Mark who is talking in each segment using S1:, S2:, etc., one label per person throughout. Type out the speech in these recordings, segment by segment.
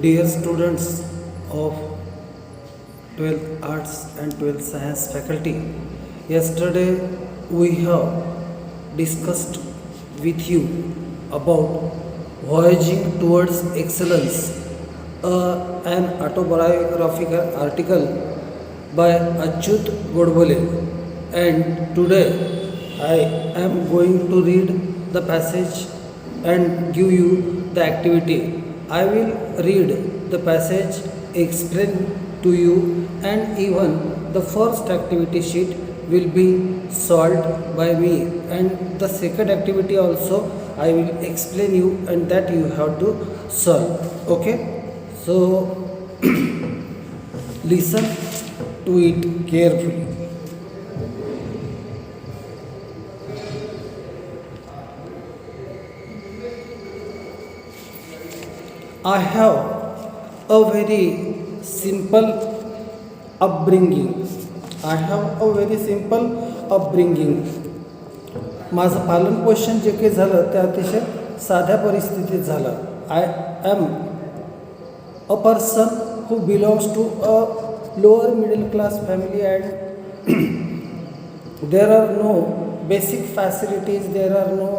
S1: Dear students of 12th Arts and 12th Science faculty, yesterday we have discussed with you about Voyaging Towards Excellence, an autobiographical article by Achyut Godbole, and today I am going to read the passage and give you the activity. I will read the passage, explain to you, and even the first activity sheet will be solved by me, and the second activity also I will explain you, and that you have to solve. Okay, so listen to it carefully. I have a very simple upbringing. I have a very simple upbringing. माझं पालनपोषण जे काही झालं ते अतिशय साध्या परिस्थितीत झालं. I am a person who belongs to a lower middle class family, and there are no basic facilities, there are no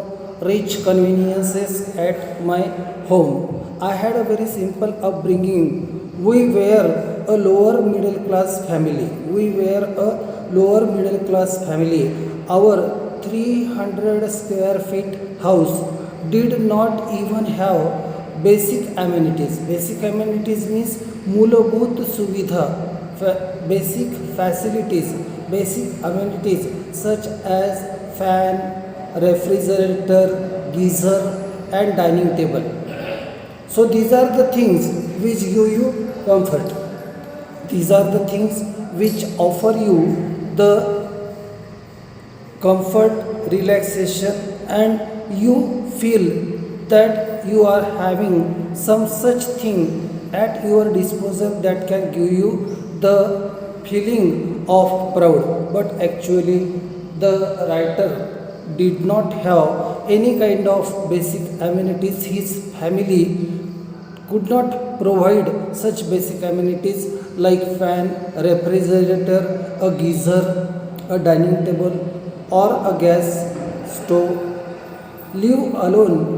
S1: rich conveniences at my home. I had a very simple upbringing. We were a lower middle class family. Our 300 square feet house did not even have basic amenities. Basic amenities means मूलभूत सुविधा, basic facilities, basic amenities such as fan, refrigerator, geyser and dining table. So these are the things which give you comfort. These are the things which offer you the comfort, relaxation, and you feel that you are having some such thing at your disposal that can give you the feeling of proud. But actually the writer did not have any kind of basic amenities. His family could not provide such basic amenities like fan, refrigerator, a geyser, a dining table or a gas stove, leave alone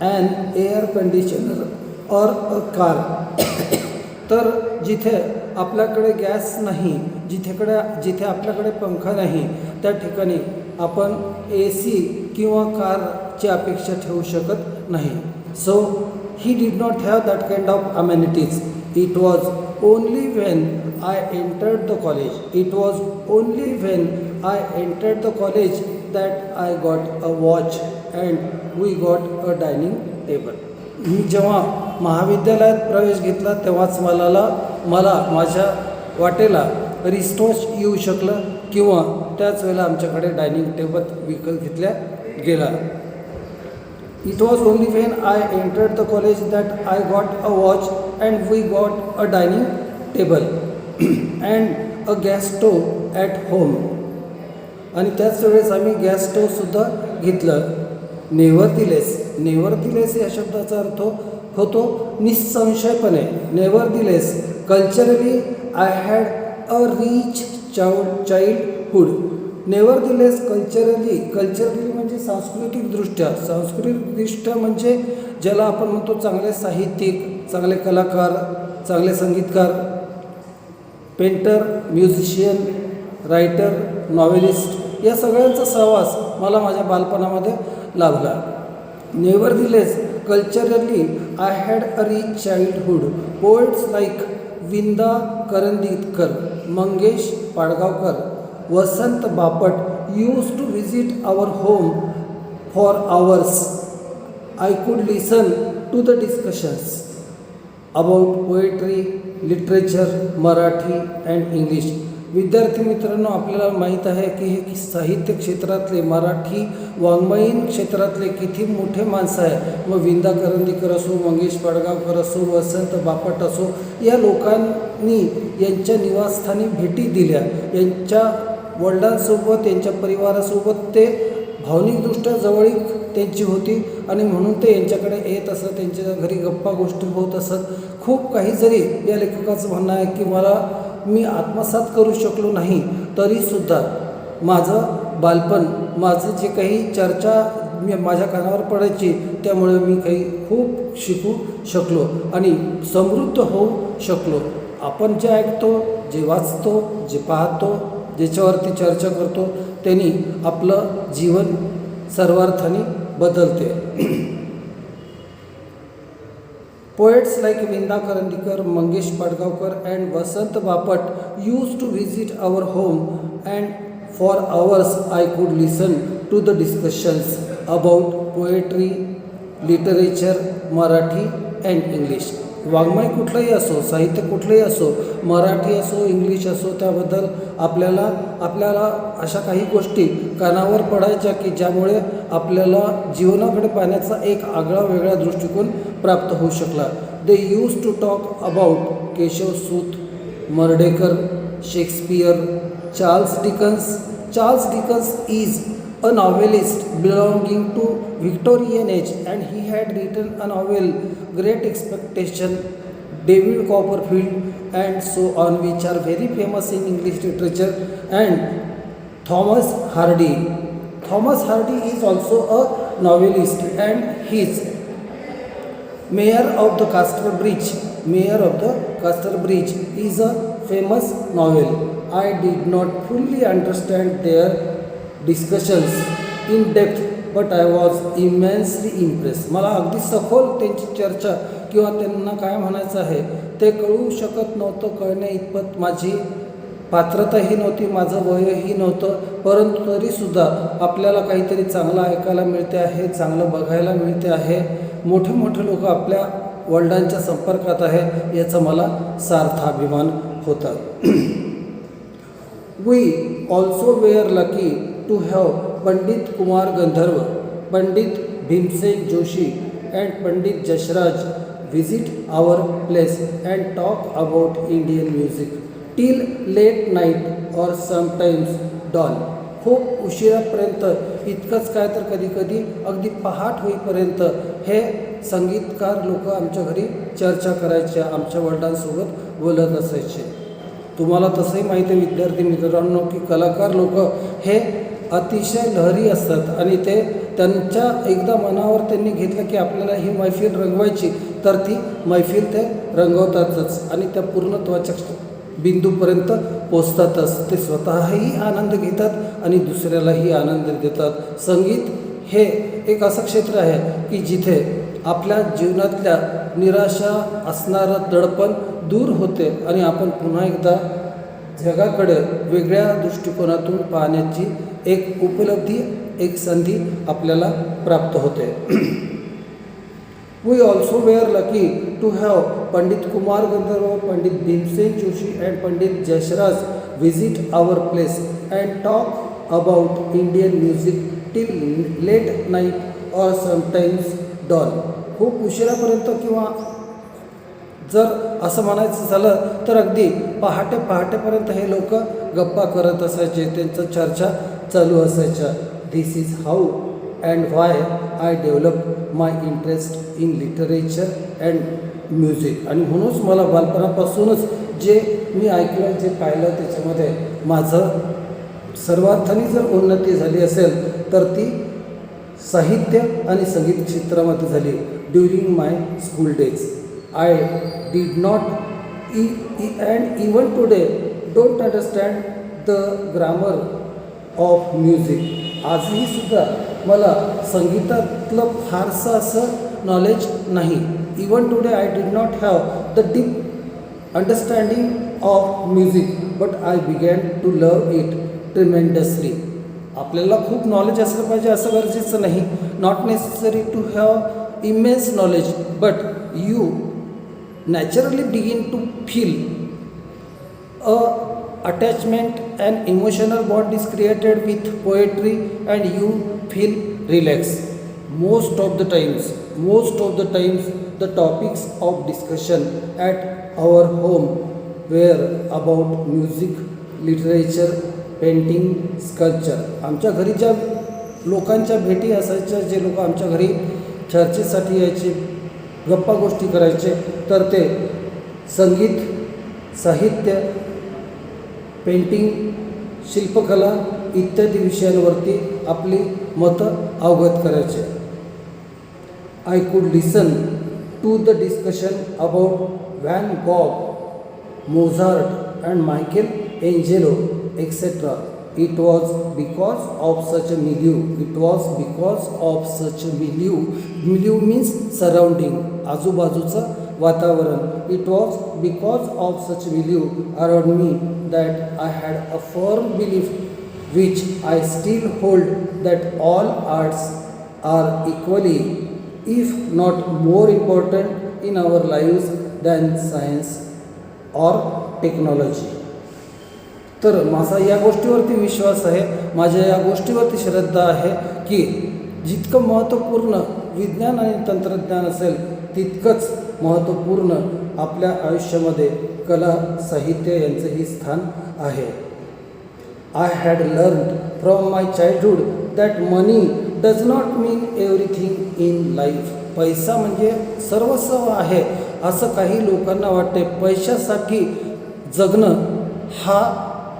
S1: an air conditioner or a car. तर जिथे आपल्याकडे gas नाही, जिथे आपल्याकडे पंखा नाही, त्या ठिकाणी आपण AC किंवा कारची अपेक्षा ठेवू शकत नाही. So he did not have that kind of amenities. It was only when I entered the college. It was only when I entered the college that I got a watch and we got a dining table. मी जेव्हा महाविद्यालयात प्रवेश घेतला तेव्हाच मला माझ्या वाटेला रिस्टॉच येऊ शकलं, किंवा त्याच वेळेला आमच्याकडे डायनिंग टेबल विकत घेतल्या गेला. It was only when I entered the college that I got a watch and we got a dining table and a gas stove at home. आणि त्याच वेळेस आम्ही गॅस स्टोव सुद्धा घेतलं. नेव्हरदिलेस या शब्दाचा अर्थ होतो निसंशयपणे. Nevertheless culturally I had a rich childhood. Nevertheless culturally म्हणजे सांस्कृतिकदृष्ट्या म्हणजे ज्याला आपण म्हणतो चांगले साहित्यिक, चांगले कलाकार, चांगले संगीतकार, पेंटर, म्युझिशियन, रायटर, नॉव्हेलिस्ट या सगळ्यांचा सहवास मला माझ्या बालपणामध्ये लाभला. Nevertheless culturally I had a rich childhood. Poets like Vinda Karandikar, Mangesh Padgaonkar, Vasant Bapat used to visit our home for hours. I could listen to the discussions about poetry, literature, Marathi and English. विद्यार्थी मित्रांनो, आपल्याला माहीत आहे की हे साहित्य क्षेत्रातले, मराठी वाङ्मयीन क्षेत्रातले किती मोठे माणसं आहे. मग विंदा करंदीकर असो, मंगेश पाडगावकर असो, वसंत बापट असो, या लोकांनी यांच्या निवासस्थानी भेटी दिल्या. यांच्या वडिलांसोबत, यांच्या परिवारासोबत ते भावनिकदृष्ट्या जवळीक त्यांची होती आणि म्हणून ते यांच्याकडे येत असत, त्यांच्या घरी गप्पा गोष्टी होत असत. खूप काही जरी या लेखकाचं म्हणणं आहे की मी आत्मसात करू शकलो नाही तरीसुद्धा माझं बालपण, माझं जे काही चर्चा माझ्या कानावर पडायची त्यामुळे मी काही खूप शिकू शकलो आणि समृद्ध होऊ शकलो. आपण जे ऐकतो, जे वाचतो, जे पाहतो, ज्याच्यावरती चर्चा करतो त्यांनी आपलं जीवन सर्वार्थाने बदलते. Poets like Vinda Karandikar, Mangesh Padgaonkar and Vasant Bapat used to visit our home, and for hours I could listen to the discussions about poetry, literature, Marathi and English. वाङ्मय कुठलंही असो, साहित्य कुठलंही असो, मराठी असो, इंग्लिश असो, त्याबद्दल आपल्याला अशा काही गोष्टी कानावर पडायच्या की ज्यामुळे आपल्याला जीवनाकडे पाहण्याचा एक आगळा वेगळा दृष्टिकोन प्राप्त होऊ शकला. They used to talk about Keshavsut, Mardhekar, Shakespeare, Charles Dickens. Charles Dickens is a novelist belonging to Victorian age, and he had written a novel, Great Expectation, David Copperfield, and so on, which are very famous in English literature. And Thomas Hardy. Thomas Hardy is also a novelist, and his Mayor of the Castle Bridge is a famous novel. I did not fully understand their discussions in depth, but I was immensely impressed. मला अगदी सखोल त्यांची चर्चा किंवा त्यांना काय म्हणायचं आहे ते कळू शकत नव्हतं. कळण्या इतपत माझी पात्रताही नव्हती, माझं वयही नव्हतं, परंतु तरीसुद्धा आपल्याला काहीतरी चांगलं ऐकायला मिळते आहे, चांगलं बघायला मिळते आहे. मोठे मोठे लोक आपल्या वडिलांच्या संपर्कात आहे याचा मला सार्थ अभिमान होता. We also were lucky to have Pandit Kumar Gandharva, Pandit Bhimsen Joshi and Pandit Jashraj visit our place and talk about Indian music till late night or sometimes dawn. खूप उशिरापर्यंत, इतकंच काय तर कधीकधी अगदी पहाट होईपर्यंत हे संगीतकार लोक आमच्या घरी चर्चा करायचे, आमच्या वडिलांसोबत बोलत असायचे. तुम्हाला तसंही माहिती आहे विद्यार्थी मित्रांनो की कलाकार लोक हे अतिशय लहरी असतात आणि ते त्यांच्या एकदा मनावर त्यांनी घेतलं की आपल्याला ही मैफिल रंगवायची तर ती मैफिल ते रंगवतातच आणि त्या पूर्णत्वाच्या बिंदूपर्यंत पोचतातच. ते स्वतःही आनंद घेतात आणि दुसऱ्यालाही आनंद देतात. संगीत हे एक असं क्षेत्र आहे की जिथे आपल्या जीवनातल्या निराशा असणारं दडपण दूर होते आणि आपण पुन्हा एकदा जगाकडे वेगळ्या दृष्टिकोनातून पाहण्याची एक उपलब्धी, एक संधी आपल्याला प्राप्त होते. We also were lucky to have Pandit Kumar Gandharva, Pandit Bhimsen Joshi and Pandit Jashraj visit our place and talk about Indian music till late night or sometimes dawn. खूप उशिरापर्यंत किंवा जर असं म्हणायचं झालं तर अगदी पहाटेपर्यंत हे लोक गप्पा करत असायचे, त्यांचं चर्चा चालू असायच्या. This is how and why I develop my interest in literature and music. आणि म्हणूनच मला बालपणापासूनच जे मी ऐकलं, जे पाहिलं त्याच्यामध्ये माझं सर्वार्थाने जर उन्नती झाली असेल तर ती साहित्य आणि संगीत क्षेत्रामध्ये झाली. During my school days I did not and even today don't understand the grammar of music. आजही सुद्धा मला संगीतातलं फारसं असं नॉलेज नाही. Even today I did not have the deep understanding of music but I began to love it tremendously. आपल्याला खूप knowledge असलं पाहिजे असं गरजेचं नाही. Not necessary to have immense knowledge but you naturally begin to feel a attachment and emotional bond is created with poetry and you feel relaxed. Most of the times the topics of discussion at our home were about music, literature, painting, sculpture. आमच्या घरी ज्या लोकांच्या भेटी असायच्या, जे लोक आमच्या घरी चर्चेसाठी यायचे, गप्पा गोष्टी करायचे, तर ते संगीत, साहित्य, पेंटिंग, शिल्पकला इत्यादी विषयांवरती आपली मतं अवगत करायचे. I could listen to the discussion about Van Gogh, Mozart and Michelangelo etcetera. It was because of such a milieu. It was because of such a milieu. Milieu means surrounding, आजूबाजूचं वातावरण. It was because of such milieu around me that I had a firm belief, which I still hold, that all arts are equally, if not more important in our lives than science or technology. तर माझा या गोष्टीवरती विश्वास आहे, माझ्या या गोष्टीवरती श्रद्धा आहे की जितकं महत्त्वपूर्ण विज्ञान आणि तंत्रज्ञान असेल, तितकंच महत्त्वपूर्ण आपल्या आयुष्यामध्ये कला, साहित्य यांचंही स्थान आहे. I had learned from my childhood that money does not mean everything in life. पैसा म्हणजे सर्वस्व आहे असं काही लोकांना वाटते. पैशासाठी जगणं हा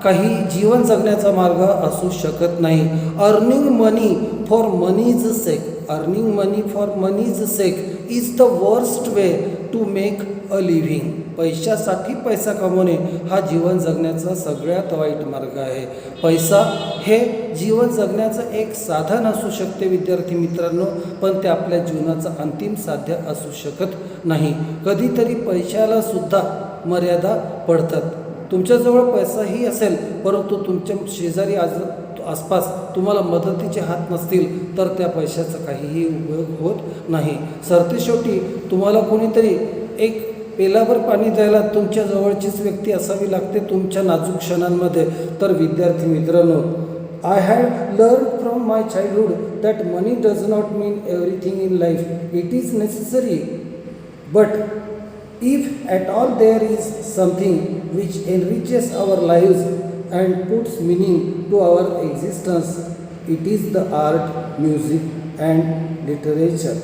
S1: काही जीवन जगण्याचा मार्ग असू शकत नाही. Earning money for money's sake, earning money for money's sake is the worst way to make a living. पैशासाठी पैसा कमवणे हा जीवन जगण्याचा सगळ्यात वाईट मार्ग आहे. पैसा हे जीवन जगण्याचं एक साधन असू शकते विद्यार्थी मित्रांनो, पण ते आपल्या जीवनाचं अंतिम साध्य असू शकत नाही. कधीतरी पैशाला सुद्धा मर्यादा पडतात. तुमच्याजवळ पैसाही असेल, परंतु तुमच्या शेजारी आसपास तुम्हाला मदतीचे हात नसतील, तर त्या पैशाचा काहीही उपयोग होत नाही. सरतेशेवटी तुम्हाला कोणीतरी एक पेलाभर पाणी द्यायला तुमच्या जवळचीच व्यक्ती असावी लागते तुमच्या नाजूक क्षणांमध्ये. तर विद्यार्थी मित्रांनो, I had learn from my childhood that money does not mean everything in life. It is necessary, but if at all there is something which enriches our lives and puts meaning to our existence, it is the art, music and literature.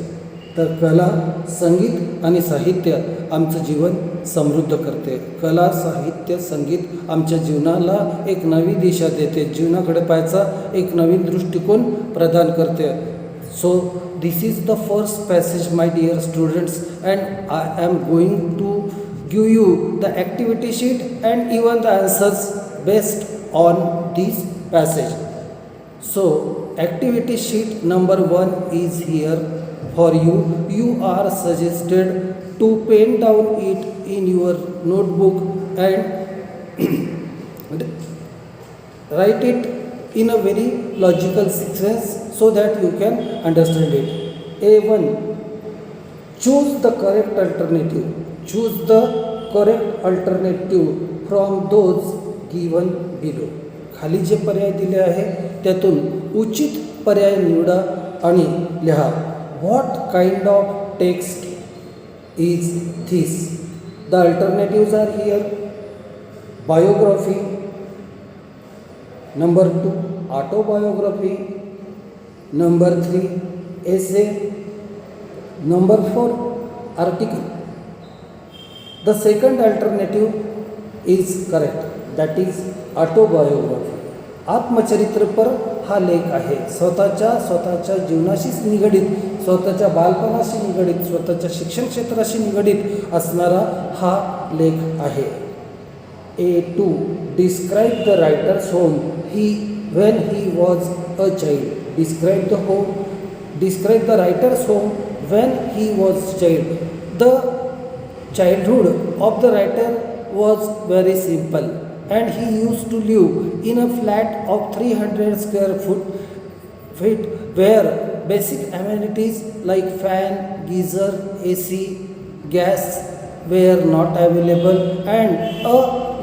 S1: तर कला, संगीत आणि साहित्य आमचं जीवन समृद्ध करते. कला, साहित्य, संगीत आमच्या जीवनाला एक नवी दिशा देते, जीवनाकडे पाहायचा एक नवीन दृष्टिकोन प्रदान करते. So this is the first passage, my dear students, and I am going to give you the activity sheet and even the answers based on this passage. So activity sheet number 1 is here for you. You are suggested to pen down it in your notebook and write it in a very logical sequence so that you can understand it. A1, choose the correct alternative. Choose the correct alternative from those given below. खाली जे पर्याय दिले आहे त्यातून उचित पर्याय निवडा आणि लिहा. What kind of text is this? The alternatives are here. Biography. Number 2, autobiography. Number 3, essay. Number 4, article. The second alternative is correct, that is autobiography. आत्मचरित्रपर हा लेख आहे. स्वतःच्या जीवनाशीच निगडीत, स्वतःच्या बालपणाशी निगडीत, स्वतःच्या शिक्षण क्षेत्राशी निगडीत असणारा हा लेख आहे. A2, describe the writer's home when he was a child. Describe the writer's home when he was a child. The childhood of the writer was very simple, and he used to live in a flat of 300 square feet where basic amenities like fan, geyser, AC, gas were not available, and a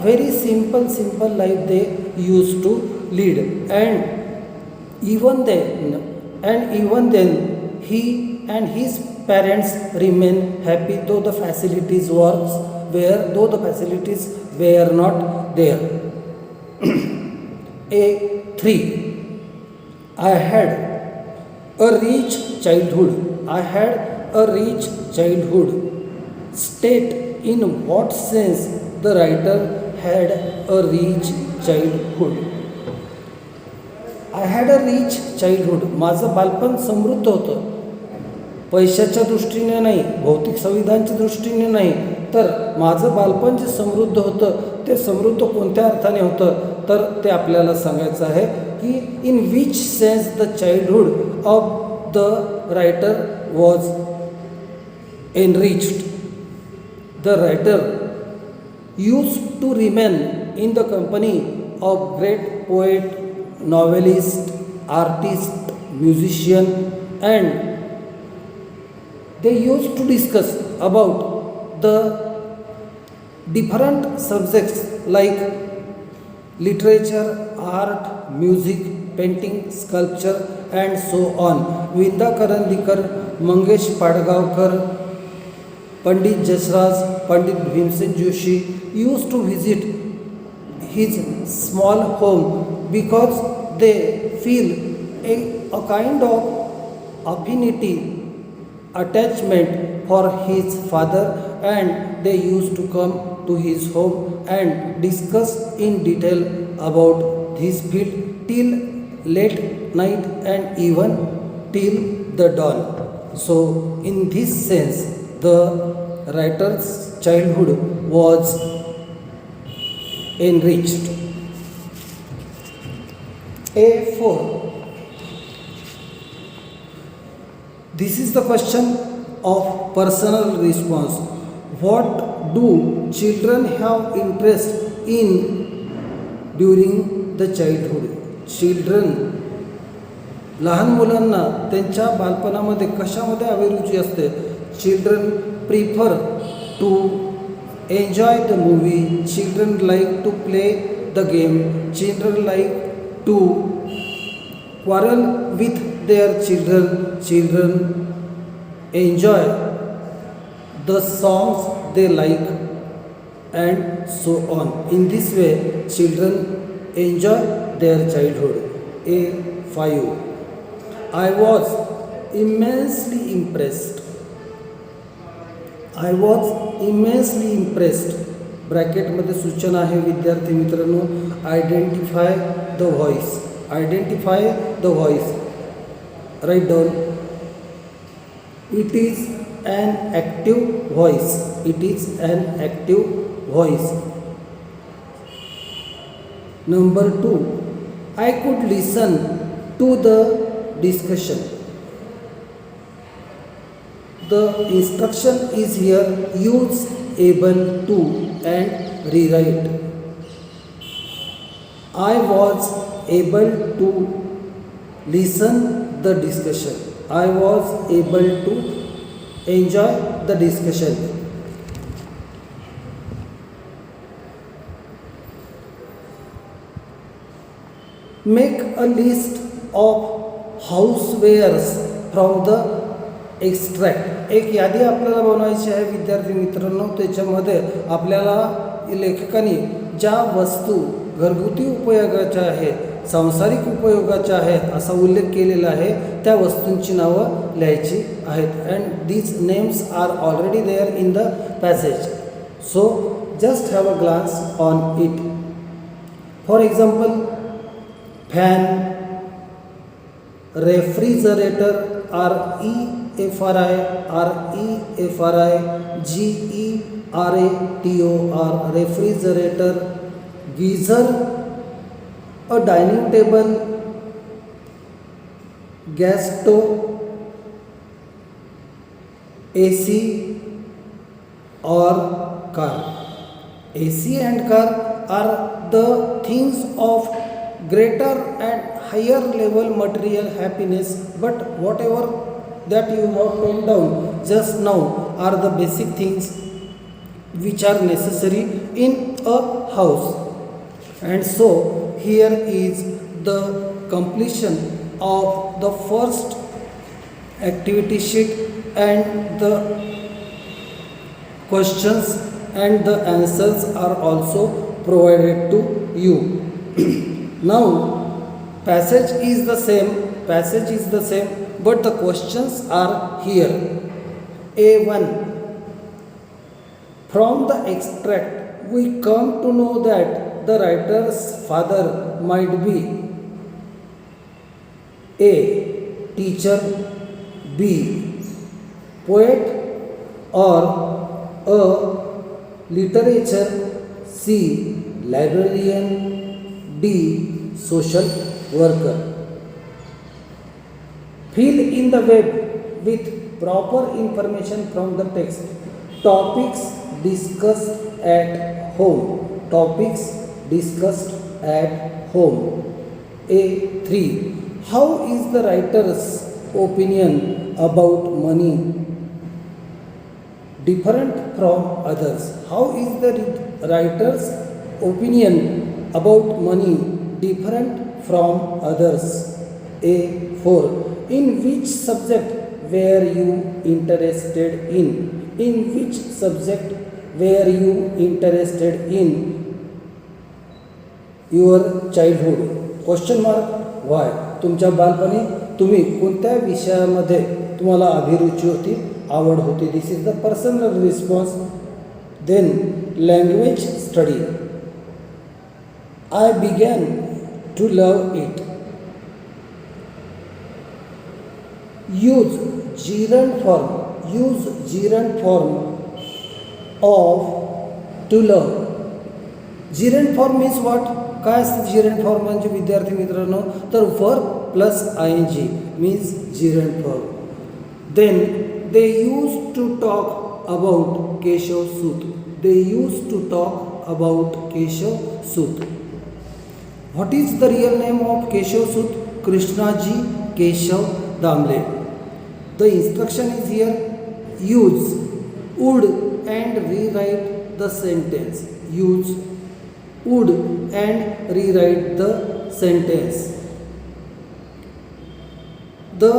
S1: very simple life they used to lead. And even then he and his parents remain happy though the facilities were not there. A3, I had A rich childhood. I had a rich childhood. State in what sense the writer had a rich childhood. I had a rich childhood. माझं बालपण समृद्ध होतं. पैशाच्या दृष्टीने नाही, भौतिक सुविधांच्या दृष्टीने नाही, तर माझं बालपण जे समृद्ध होतं ते समृद्ध कोणत्या अर्थाने होतं तर ते आपल्याला सांगायचं आहे की in which sense the childhood of the writer was enriched. The writer used to remain in the company of great poet, novelist, artist, musician, and they used to discuss about the different subjects like literature, art, music, painting, sculpture, and so on. Vinda Karandikar, Mangesh Padgaonkar, Pandit Jasraj, Pandit Bhimsen Joshi used to visit his small home because they feel a kind of affinity, attachment for his father, and they used to come to his home and discuss in detail about his field till late night and even till the dawn. So in this sense, the writer's childhood was enriched. A4. This is the question of personal response. What do children have interest in during the childhood? Children, लहान मुलांना त्यांच्या बालपणामध्ये कशामध्ये अभिरुची असते? Children prefer to enjoy the movie. Children like to play the game. Children like to quarrel with their children. Children enjoy the songs they like and so on. In this way, children enjoy their childhood. A5. I was immensely impressed. I was immensely impressed. ब्रॅकेटमध्ये सूचना आहे विद्यार्थी मित्रांनो. Identify the voice. Identify the voice. Write down. It is an active voice. It is an active voice. Number 2, I could listen to the discussion. The instruction is here, use able to and rewrite. I was able to listen the discussion. I was able to enjoy the discussion. Make a list of housewares from the extract. एक यादी आपल्याला बनवायची आहे विद्यार्थी मित्रांनो. त्याच्यामध्ये आपल्याला लेखकाने ज्या वस्तू घरगुती उपयोगाच्या आहे, सांसारिक उपयोगाच्या आहेत असा उल्लेख केलेला आहे त्या वस्तूंची नावं लिहायची आहेत. And these names are already there in the passage. So just have a glance on it. For example, fan, refrigerator, REFRI, GERATOR, refrigerator, geyser, a dining table, gas stove, AC or car. AC and car are the things of greater and higher level material happiness, but whatever that you have penned down just now are the basic things which are necessary in a house. And so here is the completion of the first activity sheet, and the questions and the answers are also provided to you. Now passage is the same. but the questions are here. A1. From the extract, we come to know that the writer's father might be A. Teacher, B. Poet, or A. Literature, C. Librarian, D. Social worker. Fill in the web with proper information from the text. Topics discussed at home. Topics discussed at home. A3. How is the writer's opinion about money different from others? How is the writer's opinion about money different from others? A4. In which subject were you interested in? In which subject were you interested in your childhood? Question mark. Why? तुमच्या बालपणी तुम्ही कोणत्या विषयामध्ये तुम्हाला अभिरुची होती, आवड होती? This is the personal response. Then language study. I began to love it. Use gerund form. Use gerund form of to love. gerund form means what? काय असतं gerund form म्हणजे विद्यार्थी मित्रांनो? तर verb plus ing means gerund form. Then they used to talk about Keshav Sut. They used to talk about Keshav Sut. What is the real name of Keshav Sut? Krishnaji Keshav Damle. The instruction is here. Use would and rewrite the sentence. Use would and rewrite the sentence. The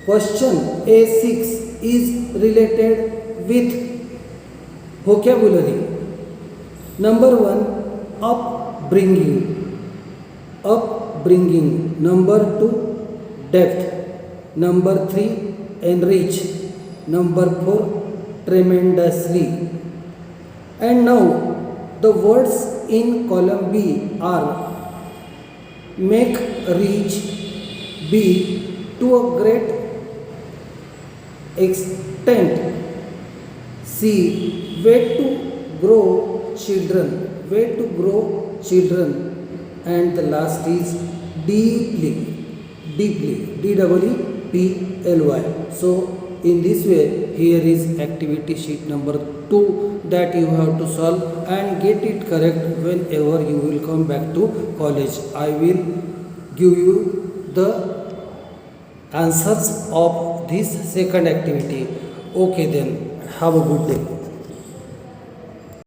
S1: question A6 is related with vocabulary. Number 1, upbringing. Upbringing. Number 2, depth. Number 3, enrich. Number 4, tremendously. And now the words in column B are make, reach, B, to a great extent, C, way to grow children, way to grow children, and the last is deeply, deeply, D-E-E-P-L-Y. So in this way, here is activity sheet number 2 that you have to solve and get it correct whenever you will come back to college. I will give you the answers of this second activity. Okay then, have a good day.